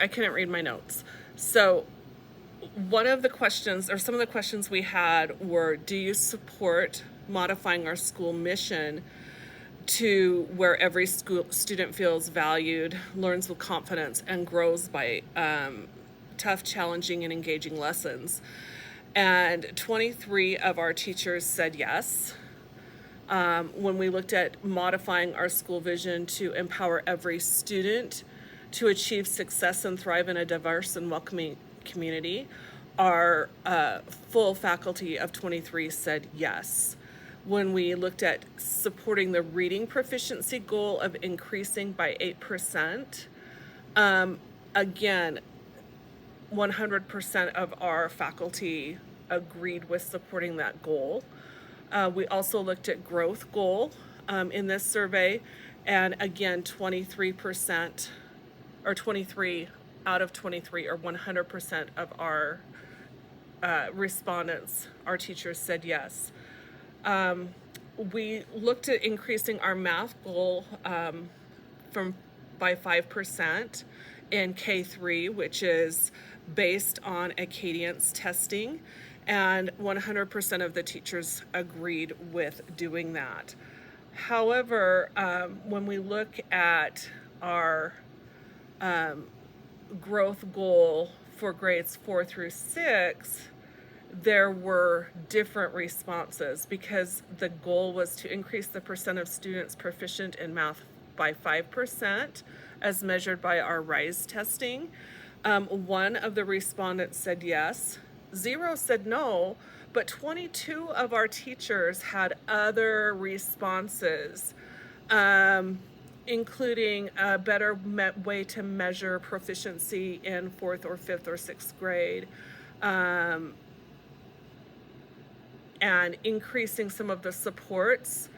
I couldn't read my notes. So one of the questions, or some of the questions we had were, do you support modifying our school mission to where every school student feels valued, learns with confidence, and grows by tough, challenging, and engaging lessons? And 23 of our teachers said yes. When we looked at modifying our school vision to empower every student to achieve success and thrive in a diverse and welcoming community, our full faculty of 23 said yes. When we looked at supporting the reading proficiency goal of increasing by 8%, again, 100% of our faculty agreed with supporting that goal. We also looked at growth goal in this survey, and again, 23% or 23 out of 23 or 100% of our respondents, our teachers said yes. We looked at increasing our math goal by 5% in K3, which is based on a cadence testing, and 100% of the teachers agreed with doing that. However, when we look at our growth goal for grades 4 through 6, there were different responses because the goal was to increase the percent of students proficient in math by 5% as measured by our RISE testing. One of the respondents said yes, 0 said no, but 22 of our teachers had other responses, including a better way to measure proficiency in 4th or 5th or 6th grade, and increasing some of the supports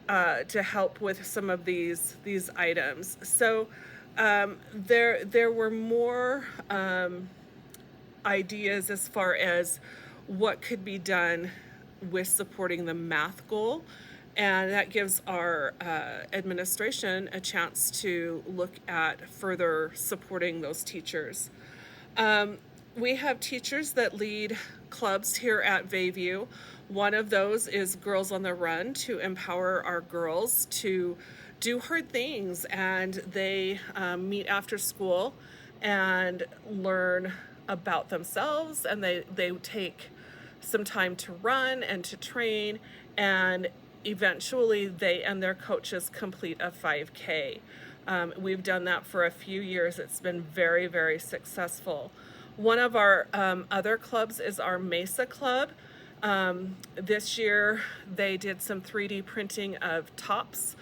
to help with some of these items. So there were more ideas as far as what could be done with supporting the math goal, and that gives our administration a chance to look at further supporting those teachers. We have teachers that lead clubs here at Bayview. One of those is Girls on the Run, to empower our girls to do hard things, and they meet after school and learn about themselves, and they take some time to run and to train, and eventually they and their coaches complete a 5K. We've done that for a few years. It's been very, very successful. One of our other clubs is our Mesa Club. This year they did some 3D printing of tops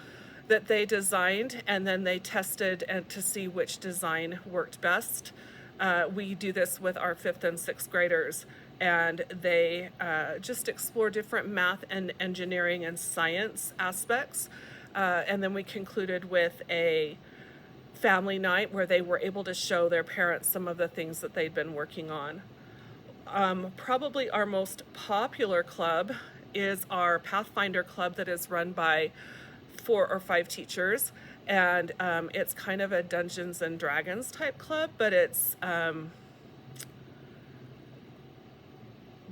that they designed, and then they tested to see which design worked best. We do this with our 5th and 6th graders, and they just explore different math and engineering and science aspects. And then we concluded with a family night where they were able to show their parents some of the things that they'd been working on. Probably our most popular club is our Pathfinder Club that is run by 4 or 5 teachers, and it's kind of a Dungeons and Dragons type club, but it's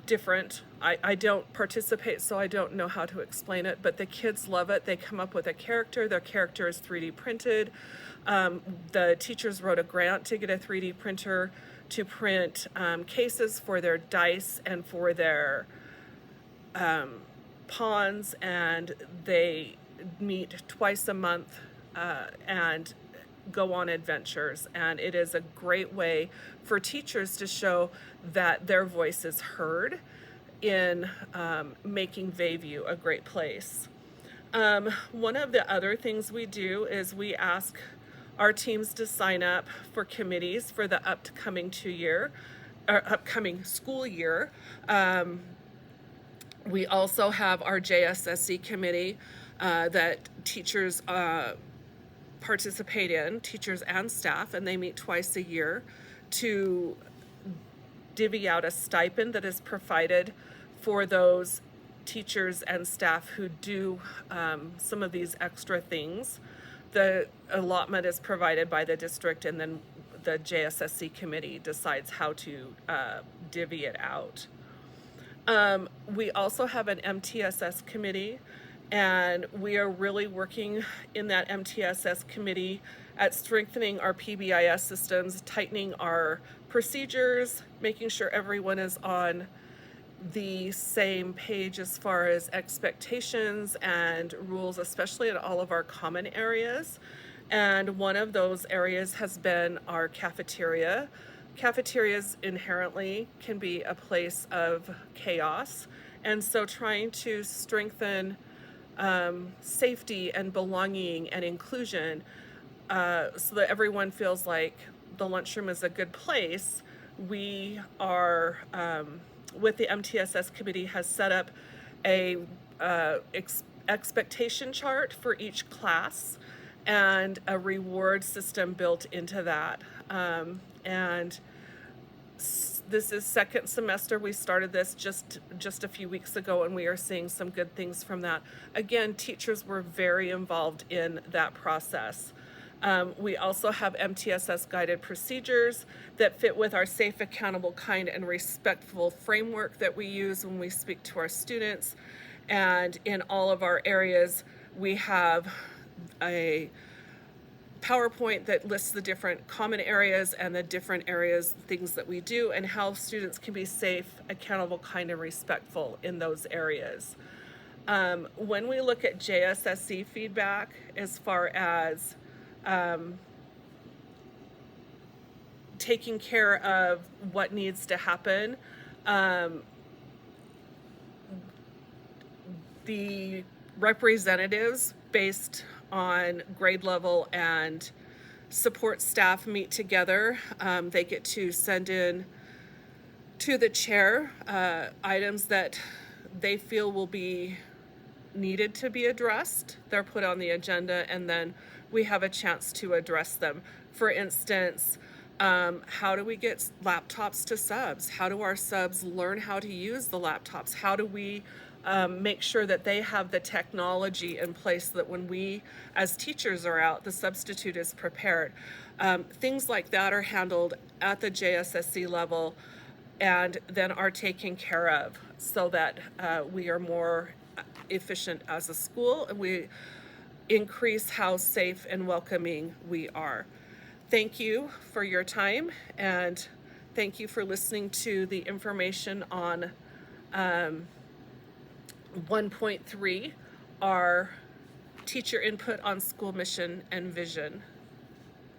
different. I don't participate, so I don't know how to explain it, but the kids love it. They come up with a character. Their character is 3D printed. The teachers wrote a grant to get a 3D printer to print cases for their dice and for their pawns, and they meet twice a month and go on adventures, and it is a great way for teachers to show that their voice is heard in making Bayview a great place. One of the other things we do is we ask our teams to sign up for committees for the upcoming school year. We also have our JSSE committee that teachers participate in, teachers and staff, and they meet twice a year to divvy out a stipend that is provided for those teachers and staff who do some of these extra things. The allotment is provided by the district, and then the JSSC committee decides how to divvy it out. We also have an MTSS committee, and we are really working in that MTSS committee at strengthening our PBIS systems, tightening our procedures, making sure everyone is on the same page as far as expectations and rules, especially in all of our common areas. And one of those areas has been our cafeteria. Cafeterias inherently can be a place of chaos, and so trying to strengthen safety and belonging and inclusion so that everyone feels like the lunchroom is a good place. We are, with the MTSS committee, has set up a expectation chart for each class and a reward system built into that. And this is second semester. We started this just a few weeks ago, and we are seeing some good things from that. Again, teachers were very involved in that process. We also have MTSS guided procedures that fit with our safe, accountable, kind, and respectful framework that we use when we speak to our students. And in all of our areas, we have a PowerPoint that lists the different common areas and the different areas, things that we do, and how students can be safe, accountable, kind, and respectful in those areas. When we look at JSSC feedback, as far as taking care of what needs to happen, the representatives based on grade level and support staff meet together. They get to send in to the chair items that they feel will be needed to be addressed. They're put on the agenda, and then we have a chance to address them. For instance, how do we get laptops to subs? How do our subs learn how to use the laptops? How do we make sure that they have the technology in place so that when we as teachers are out, the substitute is prepared? Things like that are handled at the JSSC level and then are taken care of so that we are more efficient as a school, and we increase how safe and welcoming we are. Thank you for your time, and thank you for listening to the information on 1.3, our teacher input on school mission and vision.